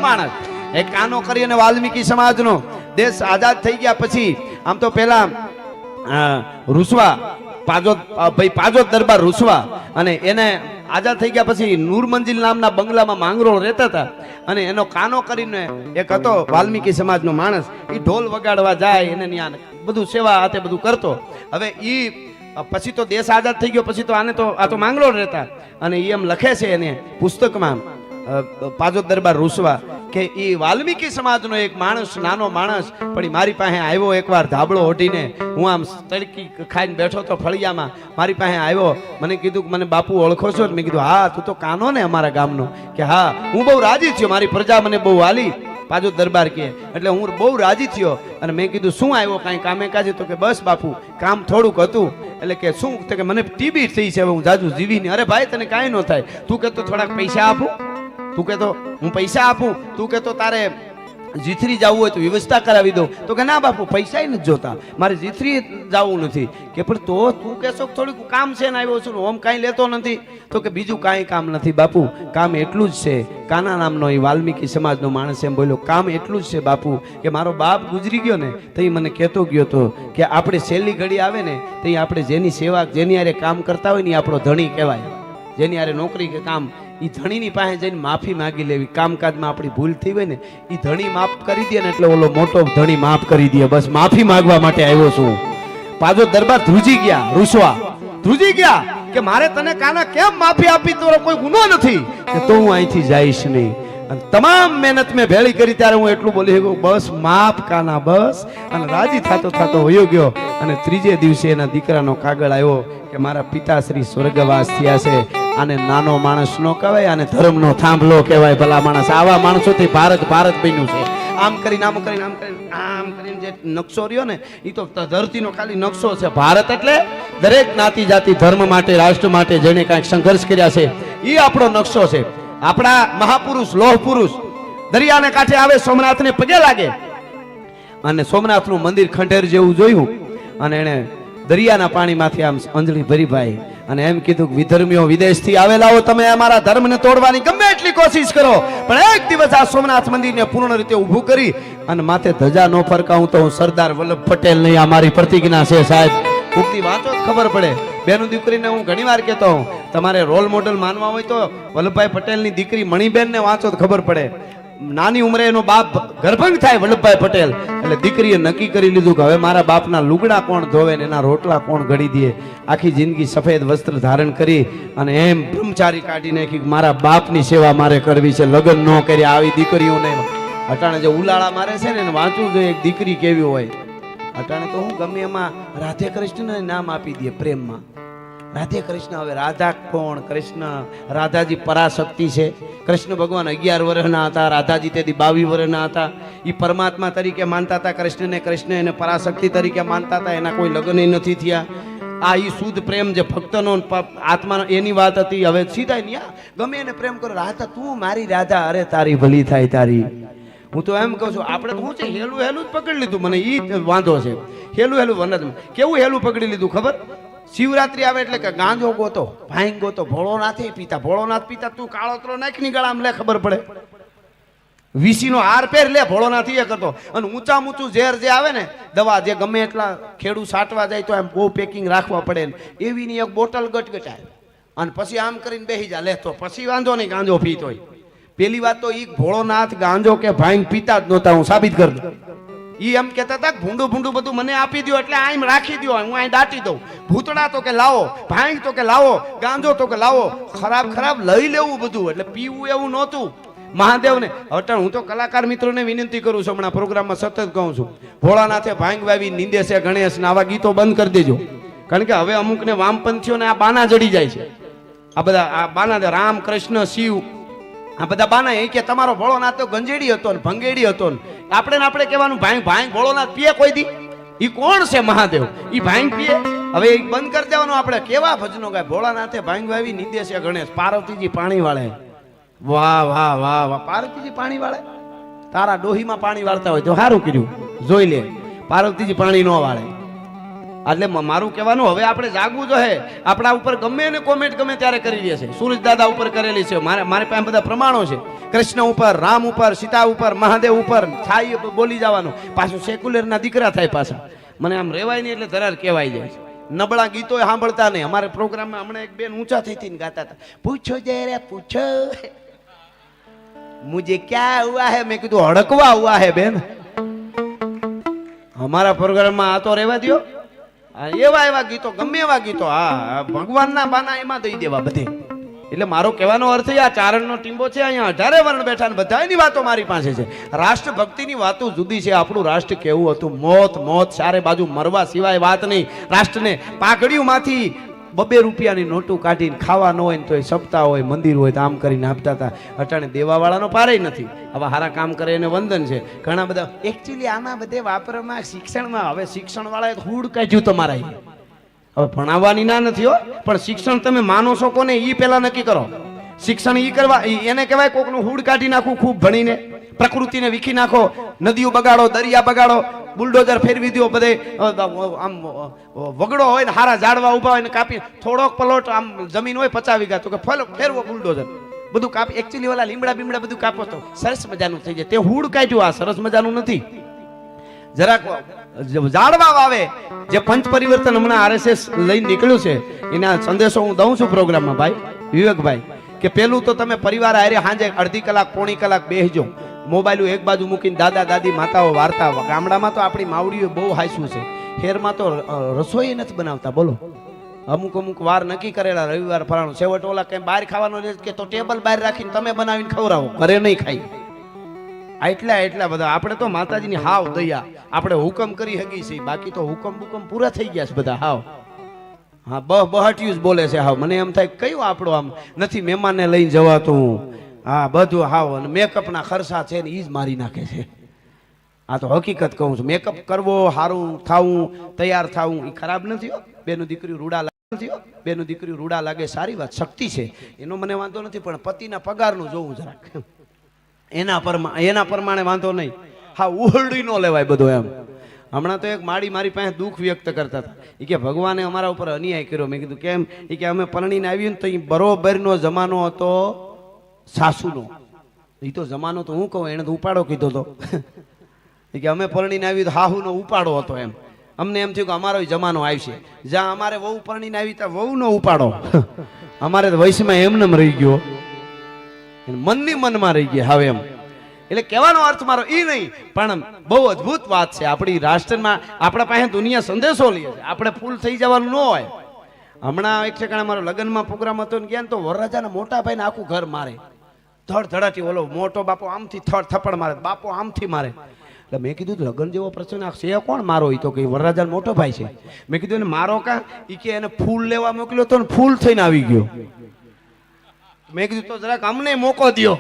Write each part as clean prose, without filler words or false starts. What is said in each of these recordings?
માણસ એ કાનો કરી અને વાલ્મીકી સમાજનો દેશ આઝાદ થઈ ગયા પછી આમ તો પેલા રૂસવા પાજોત દરબાર રૂસવા અને એને આઝાદ થઈ ગયા પછી નૂર મંજિલ નામના બંગલામાં માંગરોળ રહેતા હતા અને એનો કાનો કરીને એક હતો વાલ્મીકી સમાજનો માણસ એ ઢોલ વગાડવા જાય એને ત્યાં બધું સેવા હાથે બધું કરતો. હવે ઈ પછી તો દેશ આઝાદ થઈ ગયો પછી તો આ તો માંગરોળ રહેતા અને એ એમ લખે છે એને પુસ્તકમાં પાજોત દરબાર રૂસવા કે એ વાલ્મીકી સમાજનો એક માણસ નાનો માણસ પણ મારી પાસે આવ્યો એકવાર ધાબળો ઓઢીને હું આમ તડકી ખાઈને બેઠો તો ફળિયામાં મારી પાસે આવ્યો મને કીધું કે મને બાપુ ઓળખો છો? મેં કીધું હા તું તો કાનો ને અમારા ગામનો. કે હા હું બહુ રાજી થયો મારી પ્રજા મને બહુ વાલી પાજોત દરબાર કે એટલે હું બહુ રાજી થયો અને મેં કીધું શું આવ્યો કાંઈ કામે કાજે? તો કે બસ બાપુ કામ થોડુંક હતું. એટલે કે શું? તો કે મને ટીબી થઈ છે હવે હું જાજુ જીવી નહીં. અરે ભાઈ તને કાંઈ ન થાય તું કહેતો થોડાક પૈસા આપું તું કહેતો હું પૈસા આપું તું કહેતો તારે જીથરી જવું હોય તો વ્યવસ્થા કરાવી દઉં. તો કે ના બાપુ પૈસા નથી જોતા મારે જીથરી જવું નથી. કે પણ તો તું કહેશો થોડુંક કામ છે ને આવ્યો છું ઓમ કાંઈ લેતો નથી. તો કે બીજું કાંઈ કામ નથી બાપુ કામ એટલું જ છે. કાના નામનો એ વાલ્મીકી સમાજનો માણસ એમ બોલ્યો કામ એટલું જ છે બાપુ કે મારો બાપ ગુજરી ગયો ને તો એ મને કહેતો ગયો હતો કે આપણે છેલ્લી ઘડી આવે ને તો આપણે જેની સેવા જેની હારે કામ કરતા હોય ને આપણો ધણી કહેવાય. જેની હારે નોકરી કે કામ એ ધણીની પાસે જઈને માફી માગી લેવી. કામકાજમાં આપણી ભૂલ થઈ હોય ને એ ધણી માફ કરી દે ને એટલે ઓલો મોટો ધણી માફ કરી દે. બસ માફી માંગવા માટે આવ્યો છું. પાજો દરબાર ધ્રુજી ગયા રૂસવા ધ્રુજી ગયા કે મારે તને કાના કેમ માફી આપી? તો કોઈ ગુનો નથી કે તો હું અહીંથી જઈશ નહીં. તમામ મહેનત મેં ભેળી કરી ત્યારે હું એટલું બોલી ગયો બસ માફ કાના બસ. અને રાજી થતો થતો વયો ગયો અને ત્રીજે દિવસે એના દીકરાનો કાગળ આવ્યો કે મારા પિતાશ્રી સ્વર્ગવાસ થયા છે. આને નાનો માણસ નો કહેવાય આને ધર્મનો થાંભલો કહેવાય. ભલા માણસ આવા માણસોથી ભારત બન્યું છે. આમ કરીને આમ કરીને આમ કરીને આમ કરીને જે નકશો રહ્યો ને એ તો ધરતીનો ખાલી નકશો છે. ભારત એટલે દરેક જ્ઞાતિ જાતિ ધર્મ માટે રાષ્ટ્ર માટે જેને કાંઈક સંઘર્ષ કર્યા છે એ આપણો નકશો છે. આપણા મહાપુરુષ લોહ પુરુષ દરિયાને કાંઠે આવે સોમનાથને પગે લાગે અને સોમનાથનું મંદિર ખંડેર જેવું જોયું અને એને દરિયાના પાણીમાંથી આમ અંજળી ભરી ભાઈ અને એમ કીધું કે વિધર્મીઓ વિદેશથી આવેલા હો તમે અમારા ધર્મને તોડવાની ગમે એટલી કોશિશ કરો પણ એક દિવસ આ સોમનાથ મંદિરને પૂર્ણ રીતે ઊભું કરી અને માથે ધજા ન ફરકાવું તો હું સરદાર વલ્લભ પટેલ નહીં આ મારી પ્રતિજ્ઞા છે સાહેબ. ઉક્તિ વાંચો જ ખબર પડે. બેનું દીકરીને હું ઘણી વાર કહેતો હું તમારે રોલ મોડલ માનવા હોય તો વલ્લભભાઈ પટેલની દીકરી મણિબેનને વાંચો તો ખબર પડે. નાની ઉંમરે એનો બાપ ગર્ભંગ થાય વલ્લભભાઈ પટેલ એટલે દીકરીએ નક્કી કરી લીધું કે હવે મારા બાપના લુગડા કોણ ધોવે ને એના રોટલા કોણ ઘડી દે. આખી જિંદગી સફેદ વસ્ત્ર ધારણ કરી અને એમ બ્રહ્મચારી કાઢી નાખી મારા બાપની સેવા મારે કરવી છે. લગ્ન ન કર્યા આવી દીકરીઓને અટાણે જે ઉલાળા મારે છે ને એને વાંચવું જોઈએ એક દીકરી કેવી હોય. અટાણે તો હું ગમે એમાં રાધે કૃષ્ણને નામ આપી દે પ્રેમમાં રાધે કૃષ્ણ. હવે રાધા કોણ? કૃષ્ણ રાધાજી પરાશક્તિ છે. કૃષ્ણ ભગવાન 11 વર્ષના હતા રાધાજી તેથી 22 વર્ષના હતા. એ પરમાત્મા તરીકે માનતા હતા કૃષ્ણને. કૃષ્ણ એને પરાશક્તિ તરીકે માનતા હતા. એના કોઈ લગ્ન નથી થયા. આ ઈ શુદ્ધ પ્રેમ જે ભક્તનો આત્માનો એની વાત હતી. હવે સીધા ગમે એને પ્રેમ કરો. રાધા તું મારી રાધા અરે તારી ભલી થાય તારી. હું તો એમ કહું છું આપણે તો શું છે હેલું હેલું જ પકડી લીધું. મને ઈ વાંધો છે હેલું હેલું વનજ કેવું હેલું પકડી લીધું ખબર? શિવરાત્રી આવે એટલે કે ગાંજો ગોતો ભાંગ ગોતો ભોળોનાથ પીતા ભોળોનાથ પીતા તું કાળોતરો નાખની ગળામાં લે ખબર પડે. વીસીનો હાર પહેર લે ભોળોનાથ એ કરતો. અને ઊંચા ઊંચું ઝેર જે આવે ને દવા જે ગમે એટલા ખેડૂત સાટવા જાય તો એમ બહુ પેકિંગ રાખવા પડે ને એવી ની એક બોટલ ગટગટાય અને પછી આમ કરીને બેસી જા લેતો પછી વાંધો નહીં ગાંજો પીતો હોય. પેલી વાત તો ઈ ભોળોનાથ ગાંજો કે ભાંગ પીતા જ નહોતા. હું સાબિત કરી દઉં. ઈ એમ કહેતા હતા ભૂંડું ભૂંડું બધું મને આપી દો એટલે આમ રાખી દો હું અહીં દાટી દઉં. ભૂતડા તો કે લાવો ભાંગ તો કે લાવો ગાંજો તો કે લાવો ખરાબ ખરાબ લઈ લેવું બધું એટલે પીવું એવું નહોતું. મહાદેવને અટણ હું તો કલાકાર મિત્રોને વિનંતી કરું છું હમણાં પ્રોગ્રામમાં સતત કહું છું ભોળાનાથે ભાંગ વાવી નિંદે છે ગણેશ ને આવા ગીતો બંધ કરી દેજો. કારણ કે હવે અમુકને વામપંથીઓને આ બાના જડી જાય છે. આ બધા આ બાના રામ કૃષ્ણ શિવ આ બધા બાના એ કે તમારો ભોળોનાથ તો ગંજેડી હતો ને ભંગેડી હતો ને આપણે કહેવાનું ભાંગ ભાંગ ભોળોનાથ પીએ કોઈ દી? ઈ કોણ છે મહાદેવ? ઈ ભાંગ પીએ? હવે એ બંધ કરી દેવાનું. આપણે કેવા ભજનો ગાય ભોળાનાથે ભાંગ વાવી નિંદે છે ગણેશ પાર્વતીજી પાણી વાળે. વાહ વાહ વાહ વાહ પાર્વતીજી પાણી વાળે. તારા ડોહીમાં પાણી વાળતા હોય તો સારું કર્યું જોઈ લે. પાર્વતીજી પાણી ન વાળે એટલે મારું કહેવાનું હવે આપણે જાગવું જોઈએ. આપણા ઉપર ગમે એને કોમેન્ટ ગમે ત્યારે કરી દે છે. સુરજ દાદા ઉપર કરેલી છે, મારે પાસે બધા પ્રમાણો છે. કૃષ્ણ ઉપર, રામ ઉપર, સીતા ઉપર, મહાદેવ ઉપર થાય બોલી જવાનું. પાછું સેક્યુલર ના દીકરા થાય પાછા. મને આમ રેવાય નહીં એટલે ધરાર કહેવાય જાય છે. નબળા ગીતો સાંભળતા નહીં. અમારે પ્રોગ્રામમાં હમણાં એક બેન ઊંચા થઈ ને ગાતા હતા, પૂછો જરા પૂછો મુझे क्या हुआ है. મેં કીધું હડકવા હુઆ હે બેન. અમારા પ્રોગ્રામમાં આ તો રહેવા દો. એવા એવા ગીતો, ગમે એવા ગીતો, હા ભગવાનના બાના એમાં દઈ દેવા બધે. એટલે મારો કહેવાનો અર્થ આ ચારણનો ટીમ્બો છે, અહીંયા 18 વર્ણ બેઠા ને બધાની વાતો મારી પાસે છે. રાષ્ટ્ર ભક્તિની વાતો જુદી છે. આપણું રાષ્ટ્ર કેવું હતું, મોત મોત ચારે બાજુ મરવા સિવાય વાત નહીં. રાષ્ટ્રને પાઘડીઓમાંથી 2 રૂપિયાની નોટું કાઢીને ખાવા ન હોય ને તો એ સપ્તાહ હોય, મંદિર હોય તો આમ કરીને આપતા હતા. અટાણે દેવાવાળાનો પારે નથી. હવે સારા કામ કરે એને વંદન છે. ઘણા બધા એકચ્યુઅલી આમાં બધે વાપરમાં શિક્ષણમાં હવે શિક્ષણવાળાએ હૂડ કાઢ્યું તમારા. હવે ભણાવવાની ના નથી હો, પણ શિક્ષણ તમે માનો છો કોને એ પેલા નક્કી કરો. શિક્ષણ ઈ કરવા એને કહેવાય કોકનું હૂડ કાઢી નાખવું ખૂબ ભણીને, પ્રકૃતિને વીખી નાખો, નદીઓ બગાડો, દરિયા બગાડો, બુલડોઝર ફેરવી દો, બધે આમ વગડો હોય ને હારા ઝાડવા ઉભા હોય ને કાપી થોડોક પલોટ આમ જમીન હોય 50 વીઘા તો કે ફેરવો બુલડોઝર બધું કાપી. એકચ્યુઅલી ઓલા લીમડા બીમડા બધું કાપો તો સરસ મજાનું થઈ જાય. તે હૂડ કાઢ્યું, આ સરસ મજાનું નથી. જરાક ઝાડવા વાવે. જે પંચ પરિવર્તન હમણાં આરએસએસ લઈને નીકળ્યું છે એના સંદેશો હું દઉં છું પ્રોગ્રામમાં ભાઈ વિવેકભાઈ, કે પેલું તો તમે પરિવાર હારે સાંજે અડધી કલાક પોણી કલાક બેસજો. મોબાઈલ એક બાજુ મૂકીને દાદા દાદી માતાઓ વાર્તા. ગામડામાં તો આપણી માવડીઓ બહુ હાસ્યું છે. શહેરમાં તો રસોઈ નથી બનાવતા. બોલો, અમુક વાર નક્કી કરેલા રવિવાર ફરાણું, છેવટ ઓલા કઈ બહાર ખાવાનો કે તો ટેબલ બહાર રાખીને તમે બનાવીને ખવડાવો, ઘરે નહીં ખાઈ. એટલા બધા આપણે તો માતાજીની હાવ દયા. આપણે હુકમ કરી હગી છે, બાકી તો હુકમ પૂરા થઈ ગયા છે બધા હાવ. હા બહટિયું જ બોલે છે હાવ. મને એમ થાય કયું આપણો આમ નથી મહેમાનને લઈને જવાતું. હા બધું હાવ અને મેકઅપના ખર્ચા છે ને એ જ મારી નાખે છે. આ તો હકીકત કહું છું. મેકઅપ કરવો, સારું થાવું, તૈયાર થાવું એ ખરાબ નથી. બેનું દીકરી રૂડા લાગે, બેનું દીકરી રૂડા લાગે સારી વાત, શક્તિ છે, એનો મને વાંધો નથી. પણ પતિના પગારનું જોવું જરાક, એના પ્રમાણે વાંધો નહીં. હા ઉહરડી નો લેવાય બધો એમ. હમણાં તો એક મારી પાસે દુઃખ વ્યક્ત કરતા હતા. એ કે ભગવાને અમારા ઉપર અન્યાય કર્યો. મેં કીધું કેમ? એ કે અમે પરણીને આવ્યું ને તો એ બરોબરનો જમાનો હતો સાસુનો. એ તો જમાનો તો હું કહું, એને તો ઉપાડો કીધો હતો. એ કે અમે પરણીને આવ્યું તો હાહુનો ઉપાડો હતો એમ. અમને એમ થયું કે અમારો જમાનો આવશે જ્યાં અમારે વહુ પરણીને આવી ત્યાં વહુનો ઉપાડો. અમારે તો વયસમાં એમનેમ રહી ગયો, મનની મનમાં રહી ગયા હવે એમ. એટલે કહેવાનો અર્થ મારો એ નહીં, પણ બહુ અદ્ભુત વાત છે. આપણી રાષ્ટ્રમાં આપણા પાસે દુનિયા સંદેશો લે છે. આપણે ફૂલ થઈ જવાનું ન હોય. હમણાં એક ઠેકાણે મારો લગ્નમાં પ્રોગ્રામ હતો ને ગયા તો વરરાજાના મોટા ભાઈને આખું ઘર મારે, ધડધડાટી. ઓલો મોટો બાપો આમથી થપ્પડ મારે, બાપો આમથી મારે. એટલે મેં કીધું લગ્ન જેવો પ્રસંગ છે કોણ મારો? તો કે વરરાજા મોટો ભાઈ છે. મેં કીધું એને મારો કા? એ કે એને ફૂલ લેવા મોકલ્યો તો ને ફૂલ થઈને આવી ગયો. મેં કીધું તો જરાક અમને મોકો દ્યો.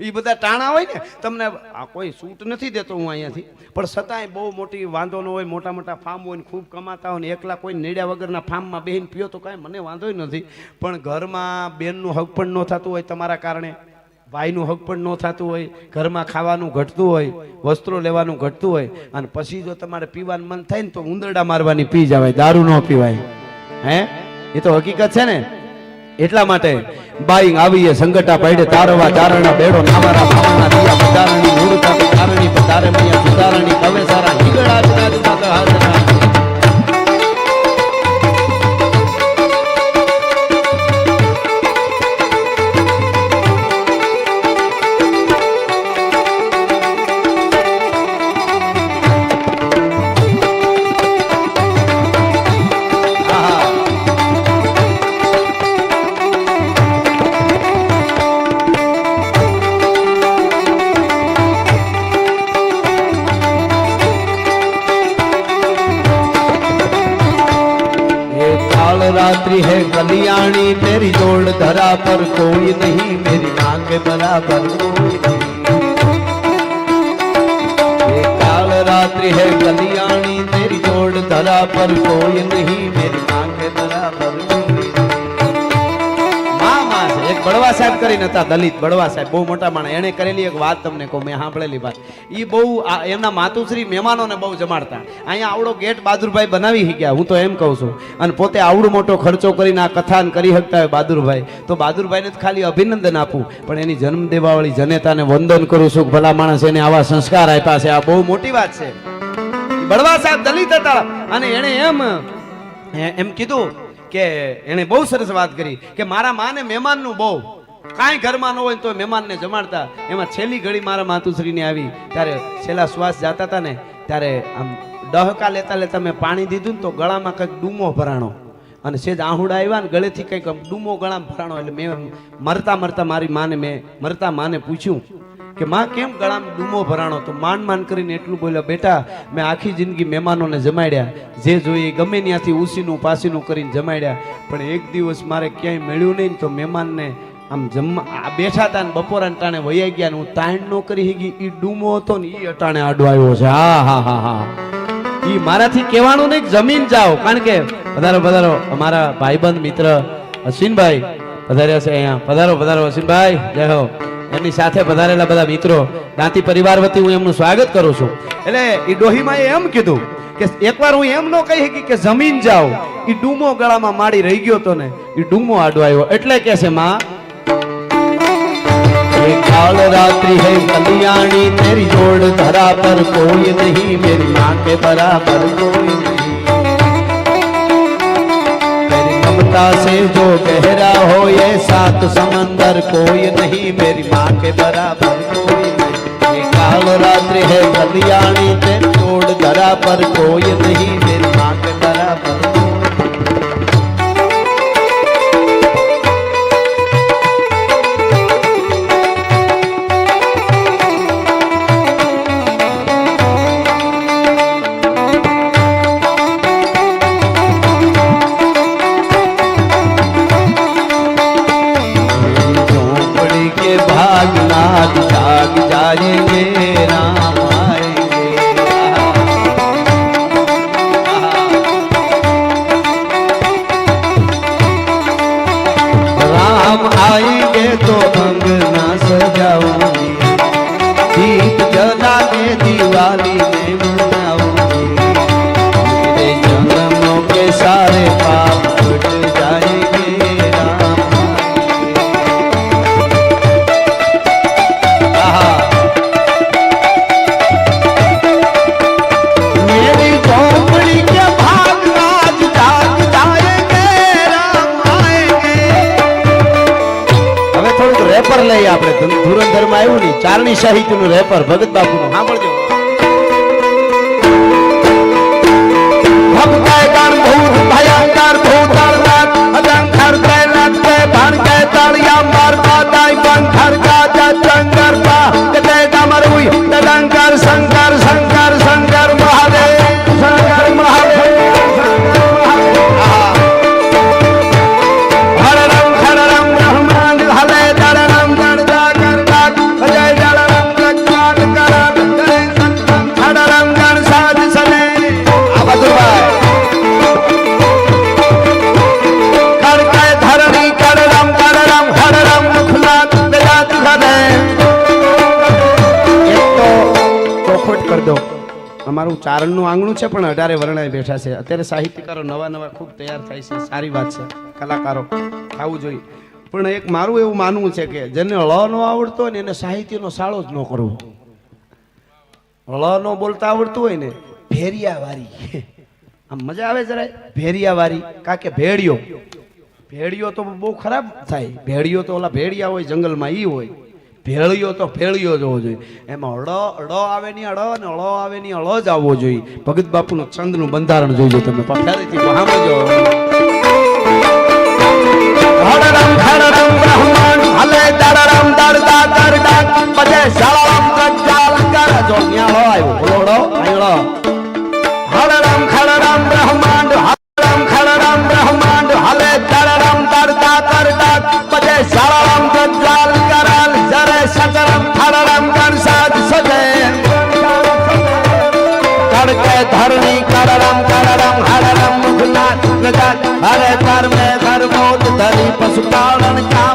એ બધા ટાણા હોય ને, તમને આ કોઈ સૂટ નથી દેતો હું અહીંયાથી, પણ છતાંય બહુ મોટી વાંધો ન હોય, મોટા મોટા ફાર્મ હોય ને ખૂબ કમાતા હોય ને એકલા કોઈ નેડ્યા વગરના ફાર્મમાં બેહીને પીઓ તો કાંઈ મને વાંધો નથી. પણ ઘરમાં બેનનું હક પણ ન થતું હોય તમારા કારણે, ભાઈનું હક પણ ન થતું હોય, ઘરમાં ખાવાનું ઘટતું હોય, વસ્ત્રો લેવાનું ઘટતું હોય, અને પછી જો તમારે પીવાનું મન થાય ને તો ઉંદરડા મારવાની પી જવાય, દારૂ ન પીવાય. હે એ તો હકીકત છે ને. એટલા માટે બાઈ આવીએ સંગટા પાડે તારવા ચારણા બેડો નાવારા ભાવના દિયા પધારણી મૂર્તા પધારણી પધારે મૈયા સુધારણી કવે સારા હિગડા જુના જુના હાજરા. रात्रि है कल्याणी तेरी जोड़ धरा पर कोई नहीं, मेरी मांग बराबर कोई नहीं. काल रात्रि है कल्याणी तेरी जोड़ धरा पर कोई नहीं, मेरी मांग बराबर कोई नहीं. माँ माँ एक બળવા સાહેબ કરીને હતા, દલિત બળવા સાહેબ, બહુ મોટા માણસ. એને કરેલી એક વાત તમને કહું, મેં સાંભળેલી વાત. એ બહુ એમના માતુશ્રી મહેમાનોને બહુ જમાડતા. અહીંયા આવડો ગેટ બહાદુરભાઈ બનાવી ગયા, હું તો એમ કહું છું. અને પોતે આવડો મોટો ખર્ચો કરીને આ કથાન કરી શકતા હોય બહાદુરભાઈ, તો બહાદુરભાઈને જ ખાલી અભિનંદન આપું, પણ એની જન્મ દેવાવાળી જનેતાને વંદન કરું છું. ભલા માણસ એને આવા સંસ્કાર આપ્યા છે, આ બહુ મોટી વાત છે. બળવા સાહેબ દલિત હતા અને એને એમ કીધું કે એને બહુ સરસ વાત કરી કે મારા માને મહેમાનનું બહુ કાંઈ ઘરમાં ન હોય તો મહેમાનને જમાડતા. એમાં છેલ્લી ઘડી મારા માતુશ્રીની આવી ત્યારે છેલ્લા શ્વાસ જાતા હતા ને ત્યારે આમ ડહકા લેતા લેતા મેં પાણી દીધું ને તો ગળામાં કંઈક ડૂમો ભરાણો અને સેજ આહુડા આવ્યા ને ગળેથી કંઈક ડૂમો ગળામાં ભરાણો. એટલે મેં મરતા મારી માને માને પૂછ્યું કે માં કેમ ગળામાં ડૂમો ભરાણો? તો માંડ કરીને એટલું બોલ્યો, બેટા મેં આખી જિંદગી મહેમાનોને જમાડ્યા, જે જોઈએ ગમે ત્યાંથી ઉસીનું પાસીનું કરીને જમાડ્યા, પણ એક દિવસ મારે ક્યાંય મળ્યું નહીં તો મહેમાનને આમ બેઠા હતા ને બપોરા ટાણે વૈયા ગયા ને હું તાણ નો કરી ગઈ. એ ડૂમો હતો ને એ અટાણે આડો આવ્યો છે. હા એ મારાથી કહેવાનું નહીં, જમીન જાઓ. કારણ કે પધારો અમારા ભાઈબંધ મિત્ર અશ્વિનભાઈ પધાર્યા છે અહીંયા. પધારો અશ્વિનભાઈ, જય હો. એમની સાથે પધારેલા બધા મિત્રો દાંતી પરિવાર વતી હું એમનું સ્વાગત કરું છું. એટલે એ ડોહીમાં એમ કીધું કે એકવાર હું એમ નો કહી શકી કે જમીન જાઓ, એ ડૂમો ગળામાં માડી રહી ગયો તો ને એ ડૂમો આડો આવ્યો. એટલે કે છે માં काल रात्रि है कल्याणी तेरी जोड़ धरा पर कोई नहीं, मेरी माँ के बराबर कोई नहीं, तेरी ममता से जो गहरा हो ये सात समंदर कोई नहीं, मेरी माँ के बराबर कोई नहीं. काल रात्रि है कल्याणी तेरी जोड़ धरा पर कोई नहीं, मेरी माँ के बराबर जाग जाएंगे राम आएंगे, राम आएंगे तो अंगना सजाऊंगी, दीप जला के दिवाली में मनाऊंगी, मेरे जन्मों के सारे पाप छूट जाएंगे राम. રેપર લઈ આપણે ધુરંધર માં આવ્યું ને ચારણી સાહિત્ય નું રેપર ભગત બાપુ નું સાંભળજો. ભયંકર ભૂતળનાથ અજંખર ત્રૈનાથ કે ભણ કે તળિયા મારતા દાઈ બંખર ગાજા ચંગર પા કે તે ડમરુઈ તદંકર શંકર શંકર શંકર મહાદેવ શંકર મહાદેવ. અમારું ચારણનું આંગણું છે પણ 18 વર્ણાએ બેઠા છે. અત્યારે સાહિત્યકારો નવા ખૂબ તૈયાર થાય છે, સારી વાત છે, કલાકારો થવું જોઈએ. પણ એક મારું એવું માનવું છે કે જેને ળ ન આવડતો હોય ને એને સાહિત્યનો સાળો જ ન કરવો. ળ ન બોલતા આવડતું હોય ને ભેરિયાવારી આમ મજા આવે જરાય. ભેરિયાવારી કારણ કે ભેડિયો તો બહુ ખરાબ થાય. ભેડિયો તો ઓલા ભેડિયા હોય જંગલમાં ઈ હોય, ભેળિયો તો ભેળિયો જ હોવો જોઈએ. એમાં ળ આવે ની અળ અને ળ આવે ની અળ જ આવવો જોઈએ. ભગત બાપુનું છંદનું બંધારણ જોઈજો તમે, ફરીથી સાંભળજો. હરરમ ખરરમ બ્રહ્માંડ હલે દરરમ દરદા દરદા પજે સળમ પ્રજાલ કર જો ન્યાળો આવ્યો બોલોડો આયળો. હરરમ ખરરમ બ્રહ્માંડ હરરમ ખરરમ બ્રહ્માંડ હલે દરરમ દરદા દરદા પજે સળમ પ્રજાલ કરાલ જરે સતરમ ખરરમ ગણસાદ સજે કડકે ધરણી કરરમ કરરમ હરરમ મુખનાથ પ્રજા હરે ધર્મે ધર્મોત ધરી પશુપાલન કા